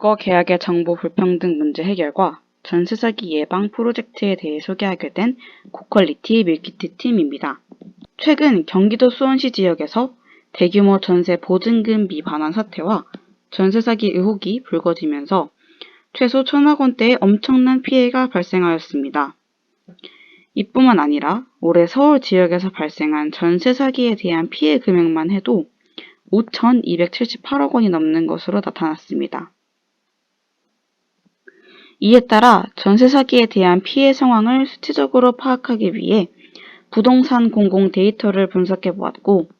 주거 계약의 정보 불평등 문제 해결과 전세 사기 예방 프로젝트에 대해 소개하게 된 고퀄리티 밀키트 팀입니다. 최근 경기도 수원시 지역에서 대규모 전세 보증금 미반환 사태와 전세 사기 의혹이 불거지면서 최소 1,000억 원대의 엄청난 피해가 발생하였습니다. 이뿐만 아니라 올해 서울 지역에서 발생한 전세 사기에 대한 피해 금액만 해도 5,278억 원이 넘는 것으로 나타났습니다. 이에 따라 전세 사기에 대한 피해 상황을 수치적으로 파악하기 위해 부동산 공공 데이터를 분석해 보았고,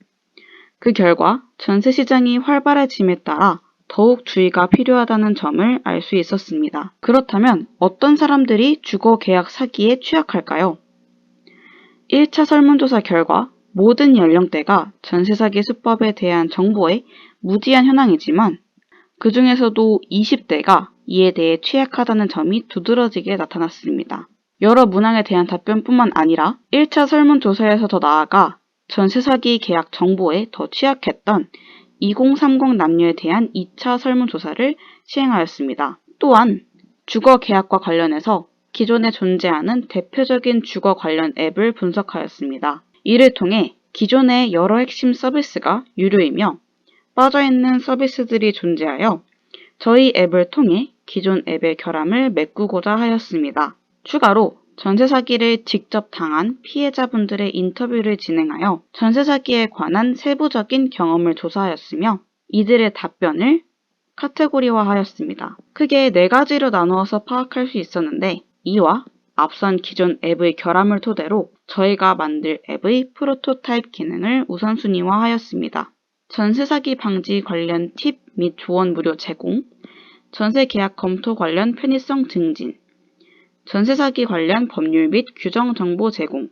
그 결과 전세 시장이 활발해짐에 따라 더욱 주의가 필요하다는 점을 알 수 있었습니다. 그렇다면 어떤 사람들이 주거 계약 사기에 취약할까요? 1차 설문조사 결과 모든 연령대가 전세 사기 수법에 대한 정보에 무지한 현황이지만 그 중에서도 20대가 이에 대해 취약하다는 점이 두드러지게 나타났습니다. 여러 문항에 대한 답변뿐만 아니라 1차 설문조사에서 더 나아가 전세 사기 계약 정보에 더 취약했던 2030 남녀에 대한 2차 설문조사를 시행하였습니다. 또한 주거 계약과 관련해서 기존에 존재하는 대표적인 주거 관련 앱을 분석하였습니다. 이를 통해 기존의 여러 핵심 서비스가 유료이며 빠져있는 서비스들이 존재하여 저희 앱을 통해 기존 앱의 결함을 메꾸고자 하였습니다. 추가로 전세 사기를 직접 당한 피해자분들의 인터뷰를 진행하여 전세 사기에 관한 세부적인 경험을 조사하였으며 이들의 답변을 카테고리화하였습니다. 크게 4가지로 나누어서 파악할 수 있었는데, 이와 앞선 기존 앱의 결함을 토대로 저희가 만들 앱의 프로토타입 기능을 우선순위화하였습니다. 전세 사기 방지 관련 팁 및 조언 무료 제공, 전세 계약 검토 관련 편의성 증진, 전세 사기 관련 법률 및 규정 정보 제공,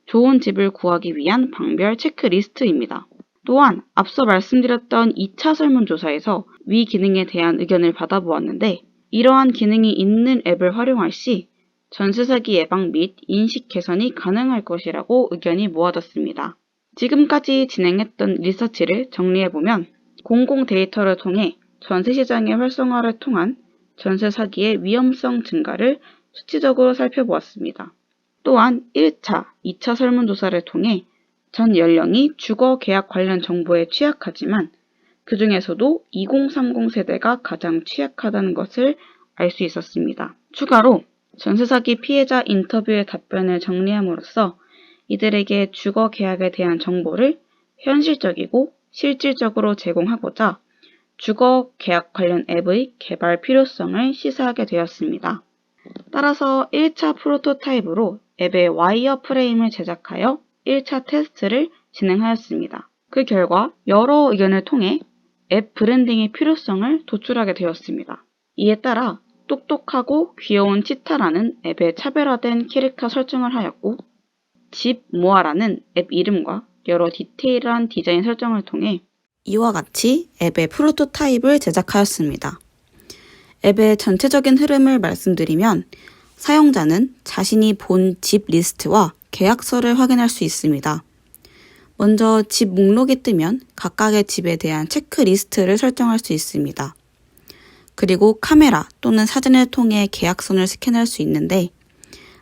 좋은 집을 구하기 위한 방별 체크리스트입니다. 또한 앞서 말씀드렸던 2차 설문조사에서 위 기능에 대한 의견을 받아보았는데, 이러한 기능이 있는 앱을 활용할 시 전세 사기 예방 및 인식 개선이 가능할 것이라고 의견이 모아졌습니다. 지금까지 진행했던 리서치를 정리해보면 공공 데이터를 통해 전세 시장의 활성화를 통한 전세 사기의 위험성 증가를 수치적으로 살펴보았습니다. 또한 1차, 2차 설문조사를 통해 전 연령이 주거 계약 관련 정보에 취약하지만 그 중에서도 2030 세대가 가장 취약하다는 것을 알 수 있었습니다. 추가로 전세 사기 피해자 인터뷰의 답변을 정리함으로써 이들에게 주거 계약에 대한 정보를 현실적이고 실질적으로 제공하고자 주거 계약 관련 앱의 개발 필요성을 시사하게 되었습니다. 따라서 1차 프로토타입으로 앱의 와이어 프레임을 제작하여 1차 테스트를 진행하였습니다. 그 결과 여러 의견을 통해 앱 브랜딩의 필요성을 도출하게 되었습니다. 이에 따라 똑똑하고 귀여운 치타라는 앱의 차별화된 캐릭터 설정을 하였고, 집 모아라는 앱 이름과 여러 디테일한 디자인 설정을 통해 이와 같이 앱의 프로토타입을 제작하였습니다. 앱의 전체적인 흐름을 말씀드리면 사용자는 자신이 본 집 리스트와 계약서를 확인할 수 있습니다. 먼저 집 목록이 뜨면 각각의 집에 대한 체크리스트를 설정할 수 있습니다. 그리고 카메라 또는 사진을 통해 계약선을 스캔할 수 있는데,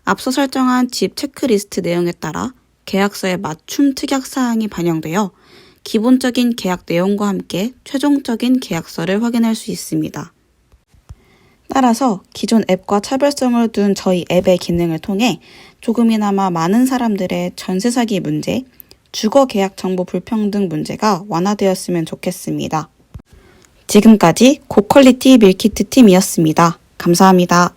앞서 설정한 집 체크리스트 내용에 따라 계약서에 맞춤 특약사항이 반영되어 기본적인 계약 내용과 함께 최종적인 계약서를 확인할 수 있습니다. 따라서 기존 앱과 차별성을 둔 저희 앱의 기능을 통해 조금이나마 많은 사람들의 전세 사기 문제, 주거 계약 정보 불평등 문제가 완화되었으면 좋겠습니다. 지금까지 고퀄리티 밀키트 팀이었습니다. 감사합니다.